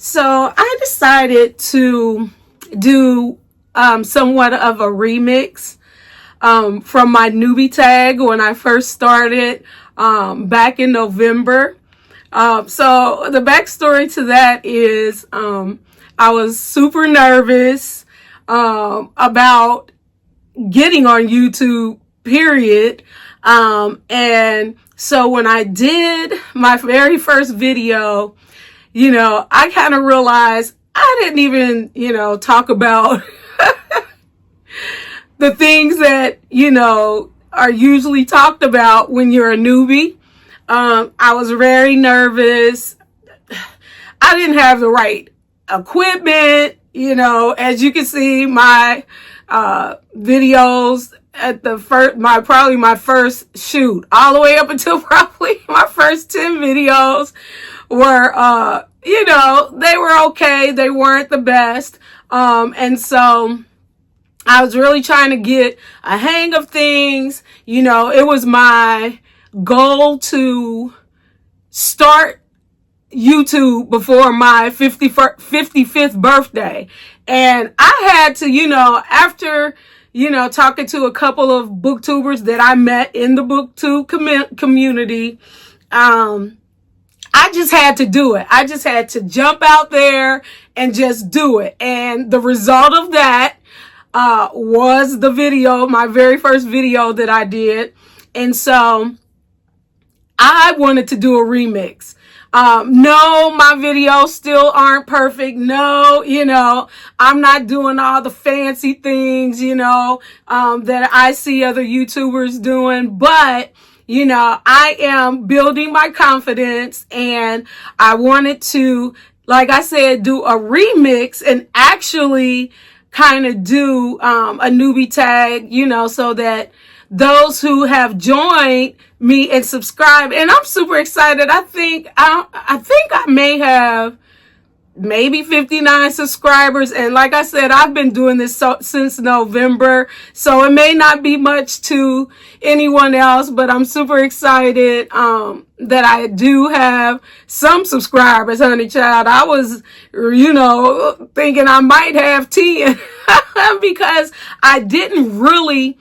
So I decided to do somewhat of a remix from my newbie tag when I first started back in November. So the backstory to that is I was super nervous about getting on YouTube, period. And so when I did my very first video, I kind of realized I didn't even, talk about the things that, are usually talked about when you're a newbie. I was very nervous. I didn't have the right equipment. As you can see, my videos at the first, my first shoot, all the way up until probably my first 10 videos were, they were okay. They weren't the best. And so I was really trying to get a hang of things. It was my goal to start YouTube before my 55th birthday. And I had to, after, talking to a couple of booktubers that I met in the booktube community, I just had to do it. I just had to jump out there and just do it. And the result of that was the video, my very first video that I did. And so I wanted to do a remix. No, my videos still aren't perfect. No, I'm not doing all the fancy things, that I see other YouTubers doing, but I am building my confidence, and I wanted to, like I said, do a remix and actually kind of do a newbie tag, so that those who have joined me and subscribed, and I'm super excited. I think I may have maybe 59 subscribers, and like I said, I've been doing this since November, so it may not be much to anyone else, but I'm super excited that I do have some subscribers, honey child. I was thinking I might have 10 because I didn't really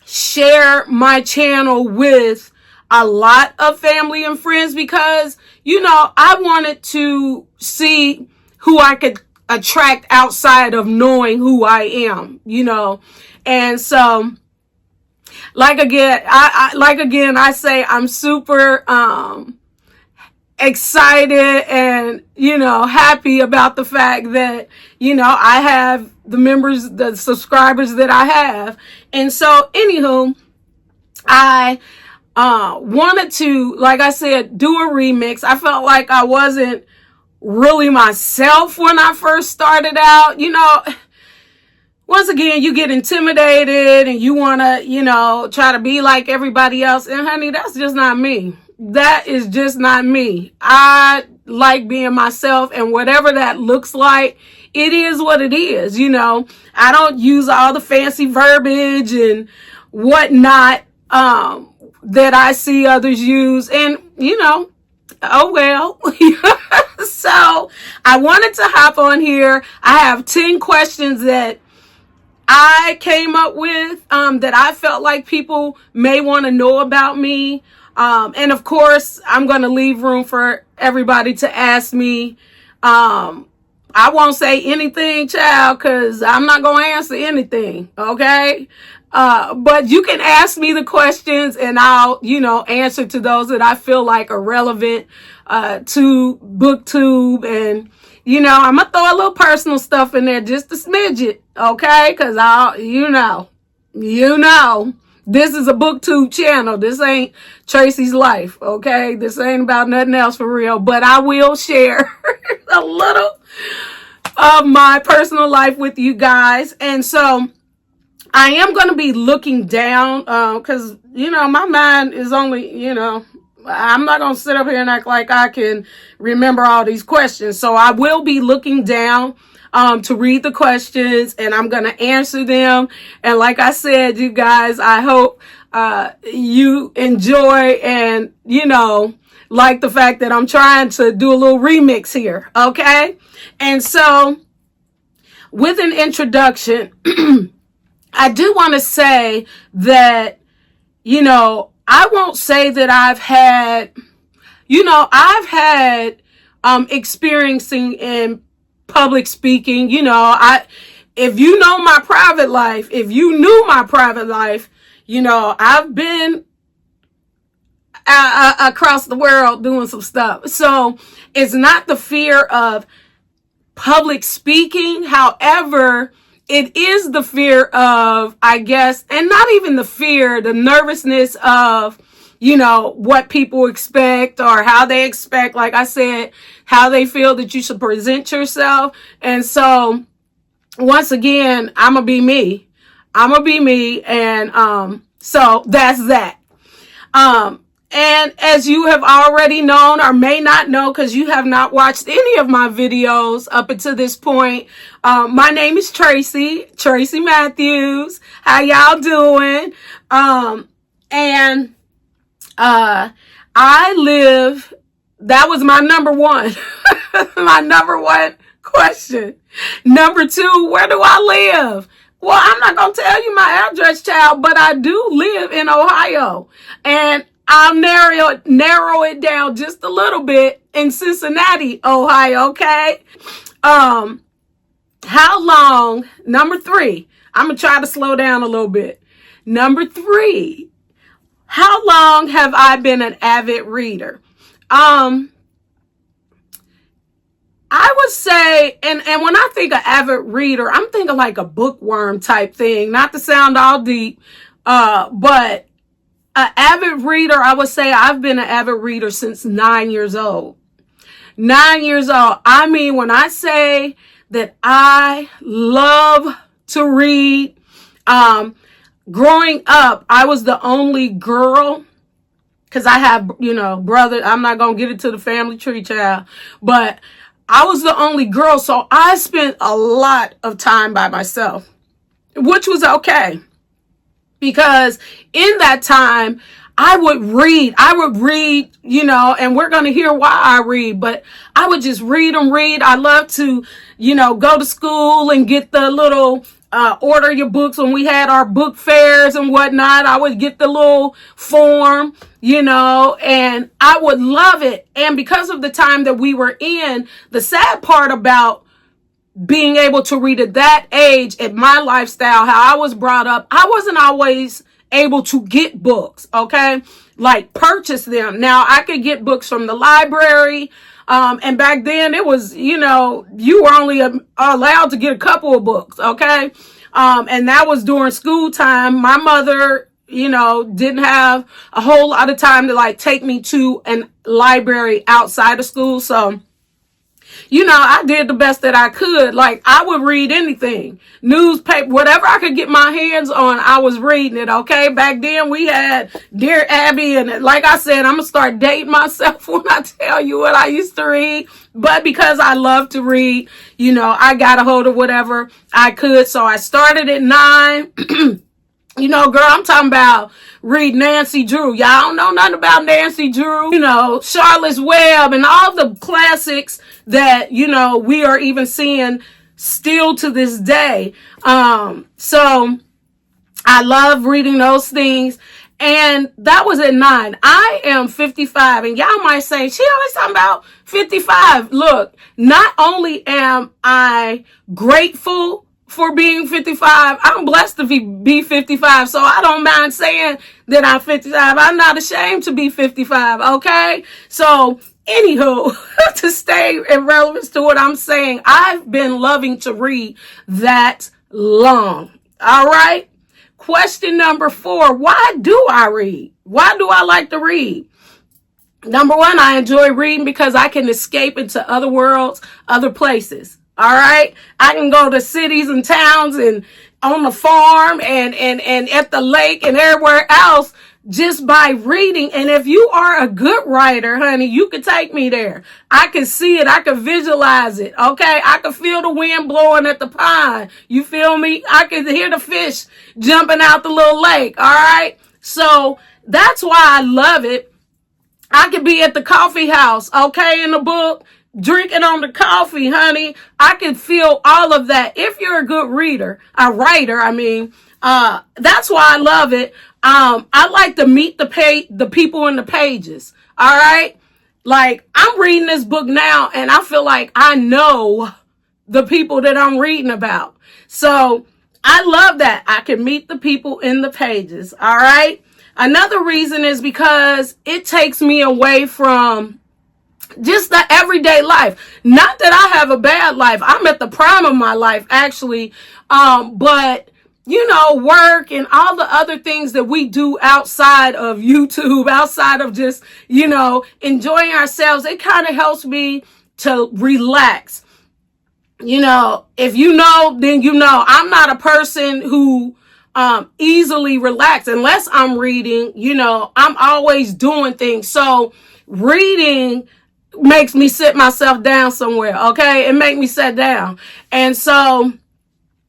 share my channel with a lot of family and friends because, I wanted to see who I could attract outside of knowing who I am, and so I say I'm super excited and happy about the fact that I have the subscribers that I have. And so anywho, I wanted to, like I said, do a remix. I felt like I wasn't really myself when I first started out. Once again, you get intimidated and you want to, try to be like everybody else. And honey, that's just not me. That is just not me. I like being myself, and whatever that looks like, it is what it is. I don't use all the fancy verbiage and whatnot that I see others use, and oh well. So I wanted to hop on here. I have 10 questions that I came up with that I felt like people may want to know about me. And of course, I'm going to leave room for everybody to ask me. I won't say anything, child, because I'm not going to answer anything. Okay. But you can ask me the questions and I'll, answer to those that I feel like are relevant, to BookTube. And, I'm going to throw a little personal stuff in there, just a smidget. Okay. Cause this is a BookTube channel. This ain't Tracy's life. Okay. This ain't about nothing else for real, but I will share a little of my personal life with you guys. And so I am going to be looking down, because, my mind is only, I'm not going to sit up here and act like I can remember all these questions. So I will be looking down to read the questions, and I'm going to answer them. And like I said, you guys, I hope you enjoy and, like the fact that I'm trying to do a little remix here. Okay. And so with an introduction, I do want to say that, I won't say that I've had experiencing in public speaking. If you know my private life, if you knew my private life, I've been across the world doing some stuff. So it's not the fear of public speaking. However, it is the fear of, I guess, and not even the fear, the nervousness of, what people expect or how they expect, like I said, how they feel that you should present yourself. And so once again, I'm going to be me. And, so that's that. And as you have already known or may not know, because you have not watched any of my videos up until this point, my name is Tracy Matthews. How y'all doing? I live, that was my number one, my number one question. Number two, where do I live? Well, I'm not going to tell you my address, child, but I do live in Ohio. And I'll narrow it down just a little bit in Cincinnati, Ohio, okay? How long, number three, I'm going to try to slow down a little bit. Number three, how long have I been an avid reader? I would say, and when I think of avid reader, I'm thinking like a bookworm type thing, not to sound all deep, but an avid reader, I would say I've been an avid reader since 9 years old. 9 years old. I mean, when I say that I love to read, growing up, I was the only girl, because I have, brother, I'm not going to get into the family tree, child, but I was the only girl, so I spent a lot of time by myself, which was okay. Because in that time, I would read, and we're going to hear why I read, but I would just read. I love to, go to school and get the little, order your books when we had our book fairs and whatnot. I would get the little form, and I would love it. And because of the time that we were in, the sad part about being able to read at that age, at my lifestyle, how I was brought up, I wasn't always able to get books, okay? Like purchase them. Now I could get books from the library. And back then it was, you were only allowed to get a couple of books, okay? And that was during school time. My mother, didn't have a whole lot of time to like take me to a library outside of school. So, I did the best that I could. Like I would read anything, newspaper, whatever I could get my hands on, I was reading it. Okay. Back then we had Dear Abby, and like I said, I'm going to start dating myself when I tell you what I used to read. But because I love to read, I got a hold of whatever I could. So I started at 9. Girl, I'm talking about read Nancy Drew. Y'all don't know nothing about Nancy Drew. Charlotte's Web and all the classics that, we are even seeing still to this day. So I love reading those things. And that was at 9. I am 55. And y'all might say, she always talking about 55. Look, not only am I grateful for being 55, I'm blessed to be 55. So I don't mind saying that I'm 55. I'm not ashamed to be 55. Okay. So anywho, to stay in relevance to what I'm saying, I've been loving to read that long. All right. Question number 4. Why do I read? Why do I like to read? Number 1, I enjoy reading because I can escape into other worlds, other places. All right. I can go to cities and towns and on the farm and at the lake and everywhere else just by reading. And if you are a good writer, honey, you can take me there. I can see it. I can visualize it. Okay. I can feel the wind blowing at the pond. You feel me? I can hear the fish jumping out the little lake. All right. So that's why I love it. I could be at the coffee house, okay, in the book, drinking on the coffee, honey. I could feel all of that. If you're a good reader, a writer, I mean, that's why I love it. I like to meet the people in the pages. All right. Like, I'm reading this book now and I feel like I know the people that I'm reading about. So I love that. I can meet the people in the pages. All right. Another reason is because it takes me away from just the everyday life. Not that I have a bad life. I'm at the prime of my life, actually. But you know, work and all the other things that we do outside of YouTube, outside of just, you know, enjoying ourselves, it kind of helps me to relax. You know, if you know, then you know. I'm not a person who easily relax unless I'm reading. You know, I'm always doing things. So reading makes me sit myself down somewhere. Okay, it makes me sit down. And so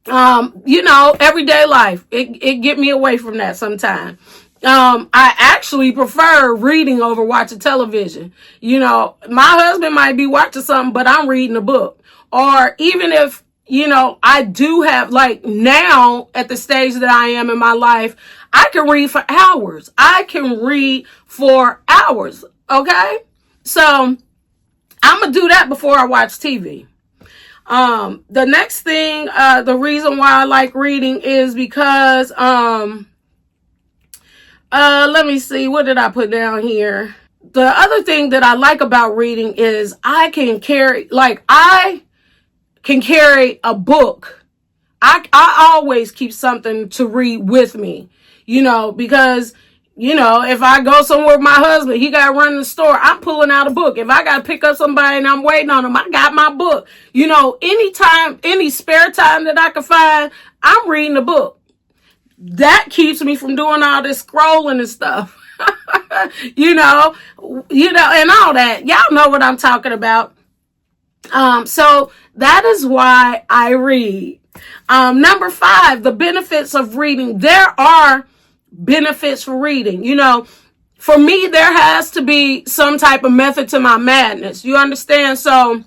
you know, everyday life, it get me away from that sometimes. I actually prefer reading over watching television. You know, my husband might be watching something, but I'm reading a book. Or even if, you know, I do have, like now at the stage that I am in my life, I can read for hours. I can read for hours. Okay. So I'm going to do that before I watch TV. The next thing, the reason why I like reading is because, let me see, what did I put down here? The other thing that I like about reading is I can carry a book. I always keep something to read with me, you know, because you know, if I go somewhere with my husband, he got to run the store, I'm pulling out a book. If I got to pick up somebody and I'm waiting on them, I got my book. You know, anytime, any spare time that I can find, I'm reading a book. That keeps me from doing all this scrolling and stuff. you know, and all that. Y'all know what I'm talking about. So that is why I read. Number 5, the benefits of reading. There are benefits for reading. You know, for me, there has to be some type of method to my madness. You understand? So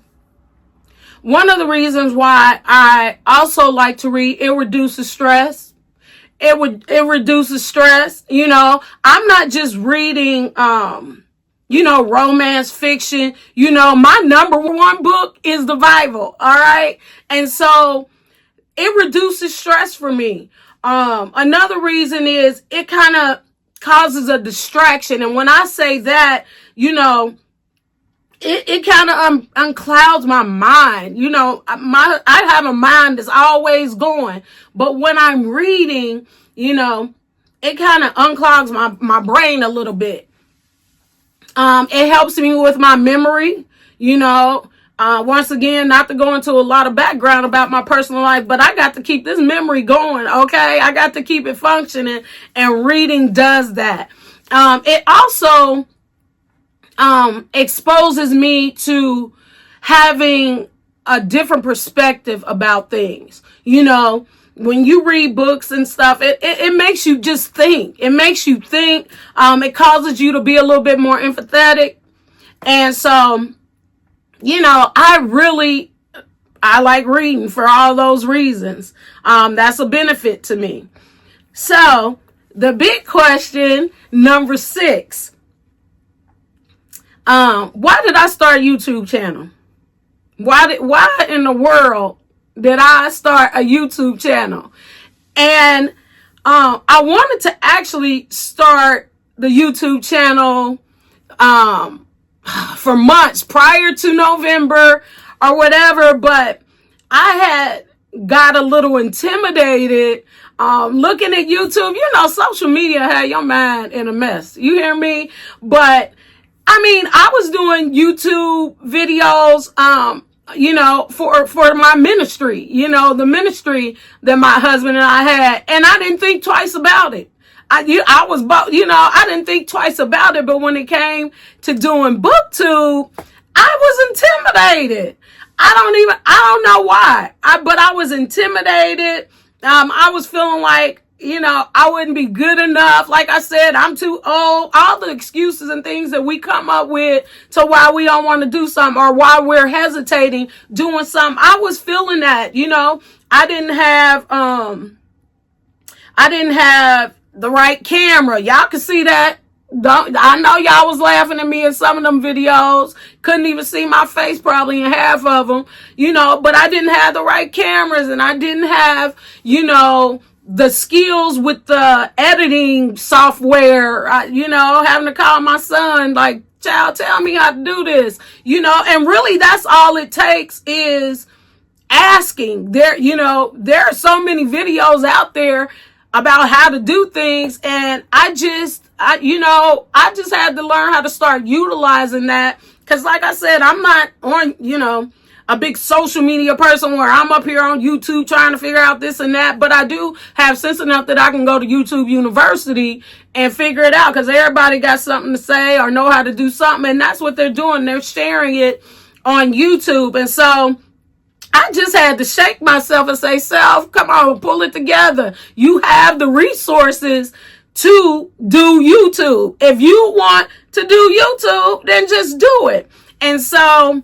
one of the reasons why I also like to read, it reduces stress. It reduces stress. You know, I'm not just reading, you know, romance fiction. You know, my number 1 book is the Bible. All right. And so it reduces stress for me. Another reason is it kind of causes a distraction. And when I say that, you know, it kind of unclouds my mind. You know, I have a mind that's always going. But when I'm reading, you know, it kind of unclogs my brain a little bit. It helps me with my memory, you know. Once again, not to go into a lot of background about my personal life, but I got to keep this memory going, okay? I got to keep it functioning, and reading does that. It also exposes me to having a different perspective about things. You know, when you read books and stuff, it makes you just think. It makes you think. It causes you to be a little bit more empathetic. And so, you know, I like reading for all those reasons. That's a benefit to me. So the big question, number 6, why did I start a YouTube channel? Why in the world did I start a YouTube channel? And, I wanted to actually start the YouTube channel, for months prior to November or whatever, but I had got a little intimidated looking at YouTube. You know, social media had your mind in a mess. You hear me? But I mean, I was doing YouTube videos, you know, for my ministry, you know, the ministry that my husband and I had, and I didn't think twice about it. I didn't think twice about it, but when it came to doing BookTube, I was intimidated. I don't know why, but I was intimidated. I was feeling like I wouldn't be good enough. Like I said, I'm too old. All the excuses and things that we come up with to why we don't want to do something or why we're hesitating doing something. I was feeling that, I didn't have the right camera. Y'all can see that. I know y'all was laughing at me in some of them videos. Couldn't even see my face probably in half of them, but I didn't have the right cameras and I didn't have, the skills with the editing software, having to call my son, like, child, tell me how to do this, and really that's all it takes is asking. There are so many videos out there about how to do things, and I just had to learn how to start utilizing that, because like I said, I'm not on, a big social media person where I'm up here on YouTube trying to figure out this and that, but I do have sense enough that I can go to YouTube University and figure it out, because everybody got something to say or know how to do something, and that's what they're doing. They're sharing it on YouTube. And so I just had to shake myself and say, self, come on, pull it together. You have the resources to do YouTube. If you want to do YouTube, then just do it. And so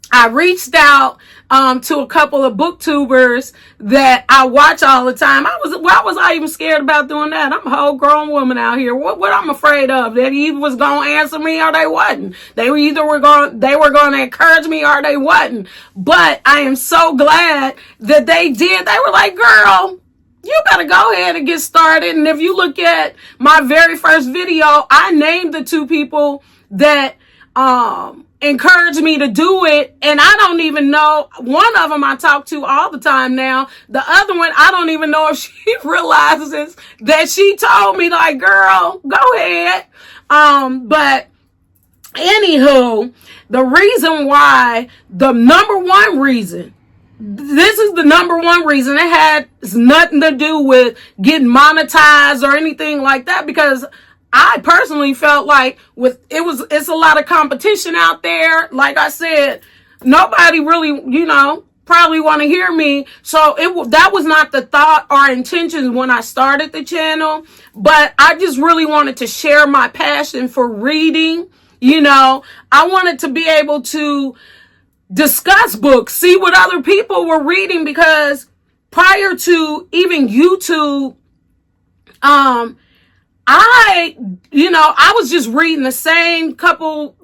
I reached out to a couple of booktubers that I watch all the time. Why was I even scared about doing that? I'm a whole grown woman out here. What I'm afraid of? That he either was going to answer me or they wasn't. They were going to encourage me or they wasn't. But I am so glad that they did. They were like, girl, you better go ahead and get started. And if you look at my very first video, I named the two people that encouraged me to do it, and I don't even know. One of them I talk to all the time now. The other one, I don't even know if she realizes that she told me, like, girl, go ahead. But anywho, the reason why, this is the number one reason. It had nothing to do with getting monetized or anything like that, because I personally felt like it's a lot of competition out there. Like I said, nobody really, probably want to hear me. So that was not the thought or intention when I started the channel, but I just really wanted to share my passion for reading. I wanted to be able to discuss books, see what other people were reading, because prior to even YouTube, I was just reading the same couple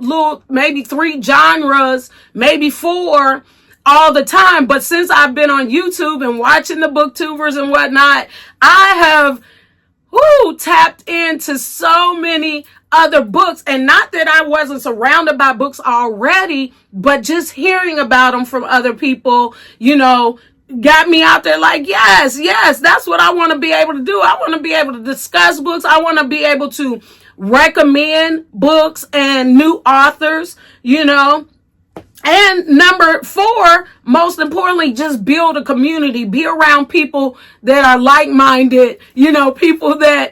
maybe 3 genres, maybe 4 all the time. But since I've been on YouTube and watching the booktubers and whatnot, I have tapped into so many other books. And not that I wasn't surrounded by books already, but just hearing about them from other people, got me out there like, yes, that's what I want to be able to do. I want to be able to discuss books. I want to be able to recommend books and new authors, And number 4, most importantly, just build a community. Be around people that are like-minded, people that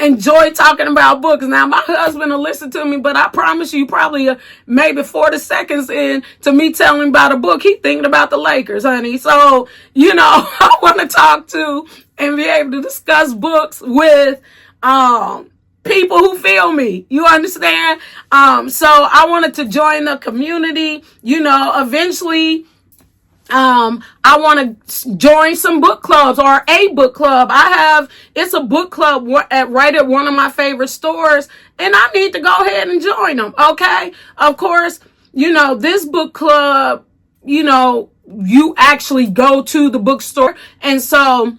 enjoy talking about books. Now, my husband will listen to me, but I promise you, probably maybe 40 seconds in to me telling him about a book, he thinking about the Lakers, honey. So, I want to talk to and be able to discuss books with people who feel me. You understand? So I wanted to join the community. Eventually, I want to join some book clubs or a book club. It's a book club right at one of my favorite stores, and I need to go ahead and join them. Okay. Of course, this book club, you actually go to the bookstore. And so,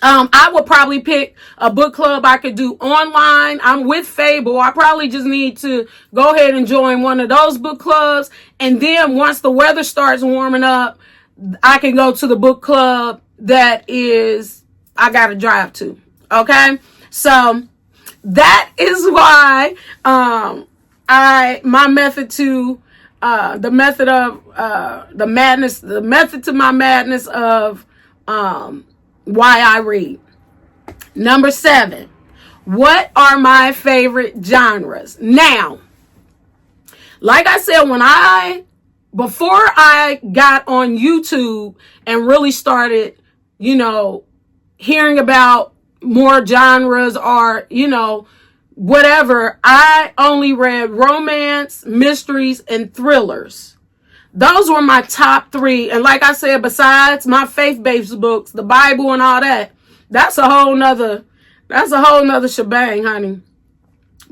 I would probably pick a book club I could do online. I'm with Fable. I probably just need to go ahead and join one of those book clubs. And then once the weather starts warming up, I can go to the book club that I got to drive to. Okay. So that is why, my method to, the method to my madness of, why I read. Number 7, what are my favorite genres? Now, like I said, before I got on YouTube and really started, hearing about more genres or, whatever, I only read romance, mysteries, and thrillers. Those were my top 3. And like I said, besides my faith-based books, the Bible and all that, that's a whole nother shebang, honey.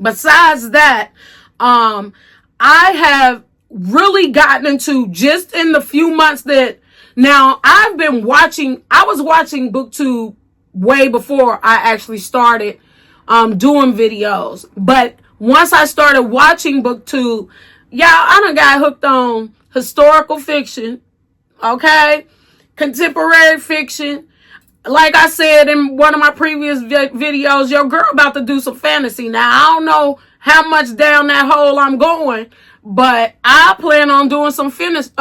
Besides that, I have really gotten into, just in the few months that, now I was watching BookTube way before I actually started doing videos. But once I started watching BookTube, I done got hooked on historical fiction, okay? Contemporary fiction. Like I said in one of my previous videos, your girl about to do some fantasy. Now, I don't know how much down that hole I'm going, but I plan on doing some fantasy.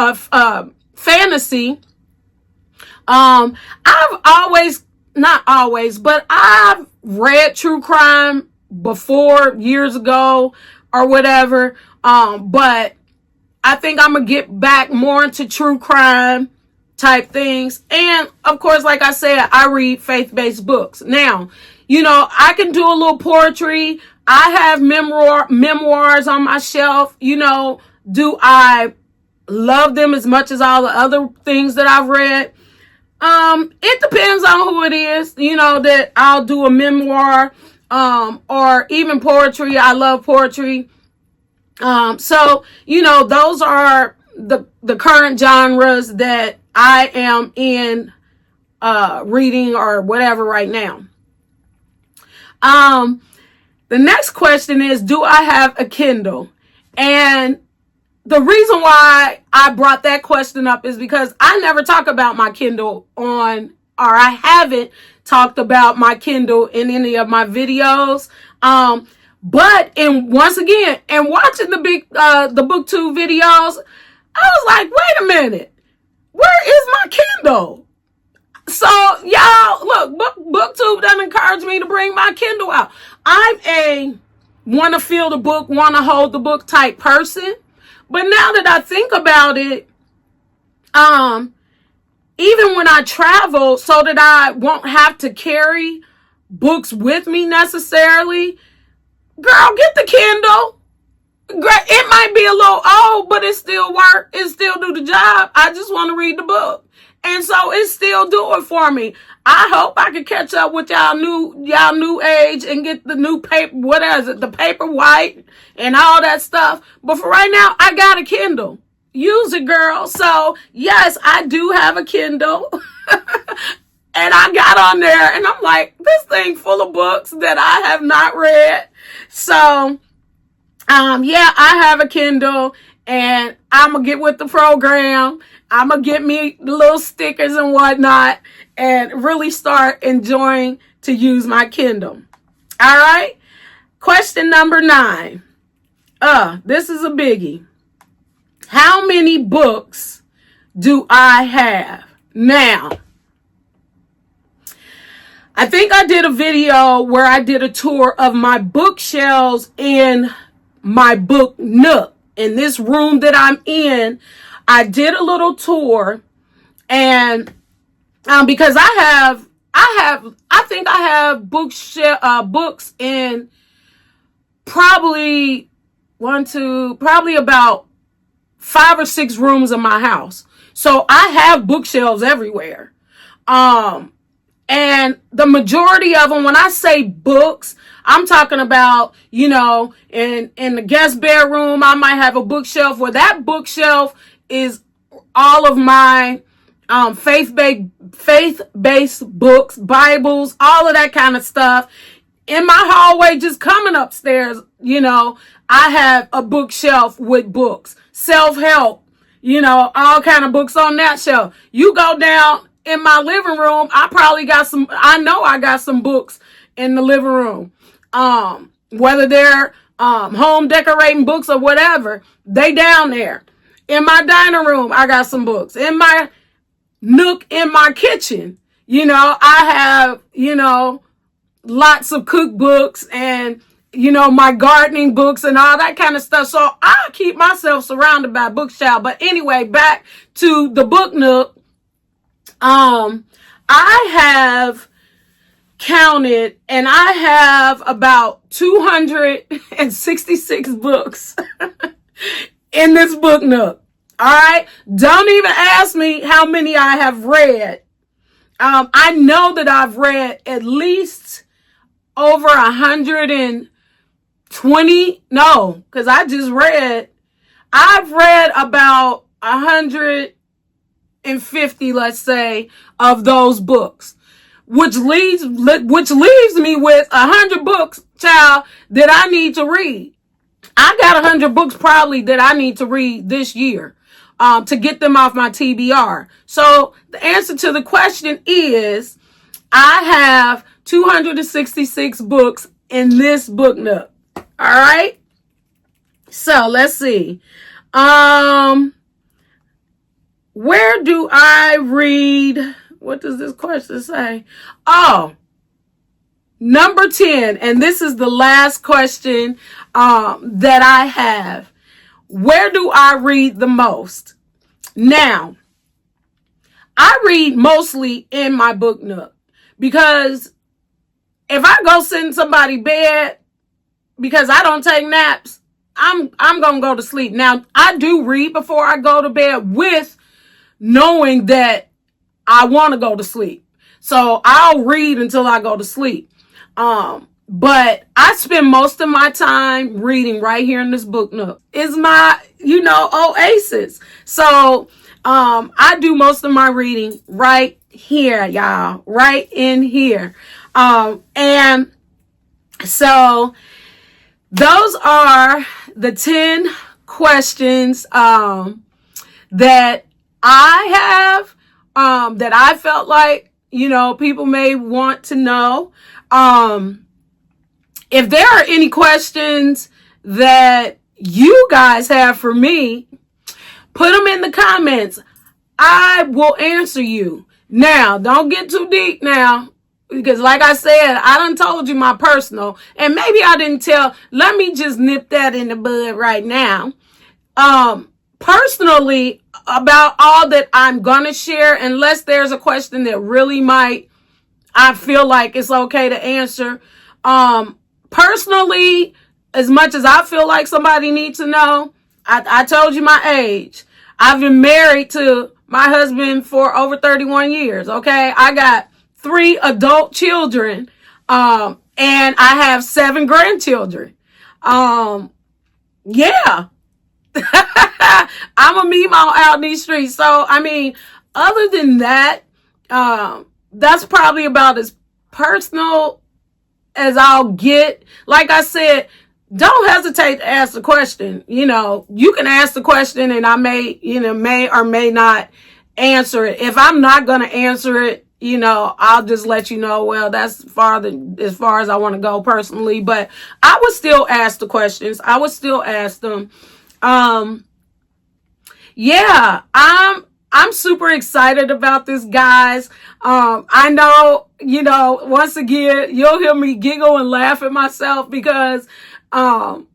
Not always, but I've read true crime before, years ago or whatever. But I think I'm going to get back more into true crime type things. And of course, like I said, I read faith-based books. Now, I can do a little poetry. I have memoirs on my shelf. Do I love them as much as all the other things that I've read? It depends on who it is, that I'll do a memoir, or even poetry. I love poetry. So, those are the current genres that I am in, reading or whatever right now. The next question is, do I have a Kindle? And the reason why I brought that question up is because I never talk about my Kindle I haven't talked about my Kindle in any of my videos. But once again, and watching the BookTube videos, I was like, wait a minute, where is my Kindle? So y'all, look, BookTube doesn't encourage me to bring my Kindle out. I'm a want to feel the book, want to hold the book type person. But now that I think about it, even when I travel, so that I won't have to carry books with me necessarily, girl, get the Kindle. It might be a little old, but it still work. It still do the job. I just want to read the book. And so it still do it for me. I hope I can catch up with y'all new age and get the new paper, what is it, the paper white and all that stuff. But for right now, I got a Kindle. Use it, girl. So yes, I do have a Kindle. And I got on there and I'm like, this thing full of books that I have not read. So I have a Kindle and I'm going to get with the program. I'm going to get me little stickers and whatnot and really start enjoying to use my Kindle. All right. Question number 9. This is a biggie. How many books do I have? Now, I think I did a video where I did a tour of my bookshelves in my book nook. In this room that I'm in, I did a little tour, and because I think I have books in probably about 5 or 6 rooms of my house. So I have bookshelves everywhere. And the majority of them, when I say books, I'm talking about, in the guest bedroom, I might have a bookshelf where that bookshelf is all of my faith-based books, Bibles, all of that kind of stuff. In my hallway, just coming upstairs, I have a bookshelf with books, self-help, all kind of books on that shelf. You go down in my living room, I got some books in the living room. Whether they're home decorating books or whatever, they down there. In my dining room, I got some books. In my nook in my kitchen, I have, lots of cookbooks and, my gardening books and all that kind of stuff. So I keep myself surrounded by bookshelves. But anyway, back to the book nook. I have counted, and I have about 266 books in this book nook. All right. Don't even ask me how many I have read. I know that I've read at least over 120. No, because I've read about 150, let's say, of those books, which leaves me with 100 books, child, that I need to read. I got 100 books probably that I need to read this year, to get them off my TBR. So the answer to the question is, I have 266 books in this book nook. All right. So let's see. Where do I read? What does this question say? Oh, number 10. And this is the last question that I have. Where do I read the most? Now, I read mostly in my book nook, because if I go sit in somebody's bed because I don't take naps, I'm going to go to sleep. Now, I do read before I go to bed with knowing that I want to go to sleep. So I'll read until I go to sleep. But I spend most of my time reading right here in this book nook. It's my, oasis. So I do most of my reading right here, y'all, right in here. And so those are the 10 questions that I have, that I felt like, people may want to know. If there are any questions that you guys have for me, put them in the comments. I will answer you. Now, don't get too deep now, because like I said, I done told you my personal, and maybe I didn't tell. Let me just nip that in the bud right now. Personally, about all that I'm going to share, unless there's a question that really I feel like it's okay to answer. Personally, as much as I feel like somebody needs to know, I told you my age. I've been married to my husband for over 31 years. Okay. I got 3 adult children. And I have 7 grandchildren. Yeah. I'm a meemaw out in these streets. So, other than that, that's probably about as personal as I'll get. Like I said, don't hesitate to ask the question. You can ask the question and I may or may not answer it. If I'm not going to answer it, I'll just let you know, well, that's as far as I want to go personally. But I would still ask the questions. I would still ask them. Yeah, I'm super excited about this, guys. I know, once again, you'll hear me giggle and laugh at myself because, some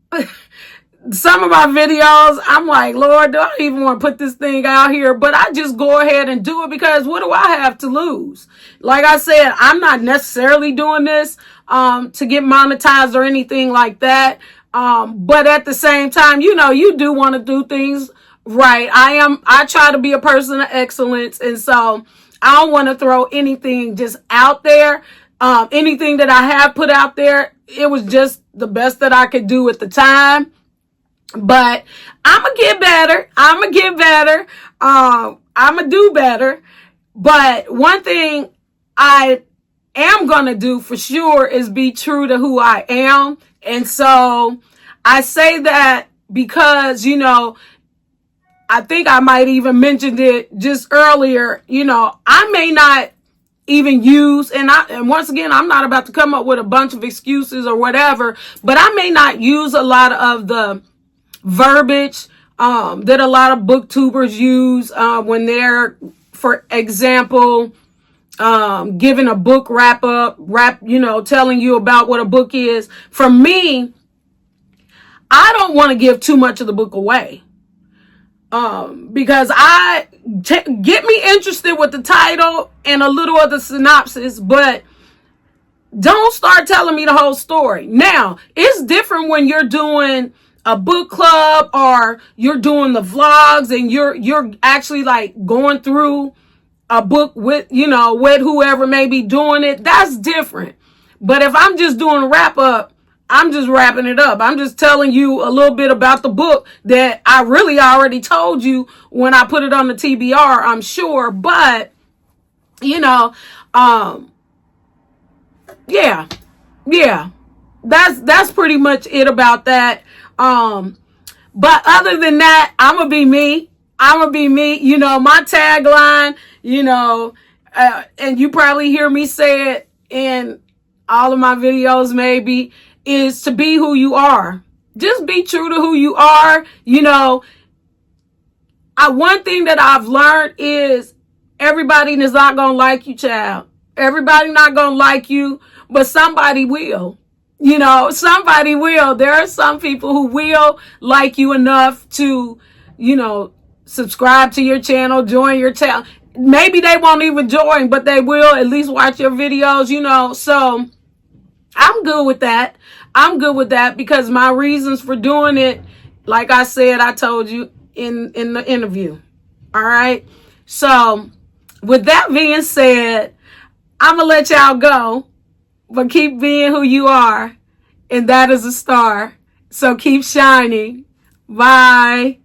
of my videos, I'm like, Lord, do I even want to put this thing out here? But I just go ahead and do it because what do I have to lose? Like I said, I'm not necessarily doing this, to get monetized or anything like that. But at the same time, you do want to do things right. I try to be a person of excellence. And so I don't want to throw anything just out there. Anything that I have put out there, it was just the best that I could do at the time. But I'm going to get better. I'm going to get better. I'm going to do better. But one thing I am going to do for sure is be true to who I am. And so I say that because, I think I might even mentioned it just earlier, I may not even use, and once again, I'm not about to come up with a bunch of excuses or whatever, but I may not use a lot of the verbiage that a lot of booktubers use when they're, for example, giving a book wrap, telling you about what a book is. For me, I don't want to give too much of the book away. Because get me interested with the title and a little of the synopsis, but Don't start telling me the whole story. Now, it's different when you're doing a book club or you're doing the vlogs and you're actually like going through a book with, with whoever may be doing it. That's different. But if I'm just doing a wrap up, I'm just wrapping it up. I'm just telling you a little bit about the book that I really already told you when I put it on the TBR, I'm sure. But, yeah, that's pretty much it about that. But other than that, I'm gonna be me. My tagline, and you probably hear me say it in all of my videos maybe, is to be who you are. Just be true to who you are. One thing that I've learned is everybody is not gonna like you, child. Everybody not gonna like you, but somebody will. Somebody will. There are some people who will like you enough to, subscribe to your channel, join your channel. Maybe they won't even join, but they will at least watch your videos, So I'm good with that. Because my reasons for doing it, like I said, I told you in the interview. All right. So with that being said, I'm going to let y'all go, but keep being who you are. And that is a star. So keep shining. Bye.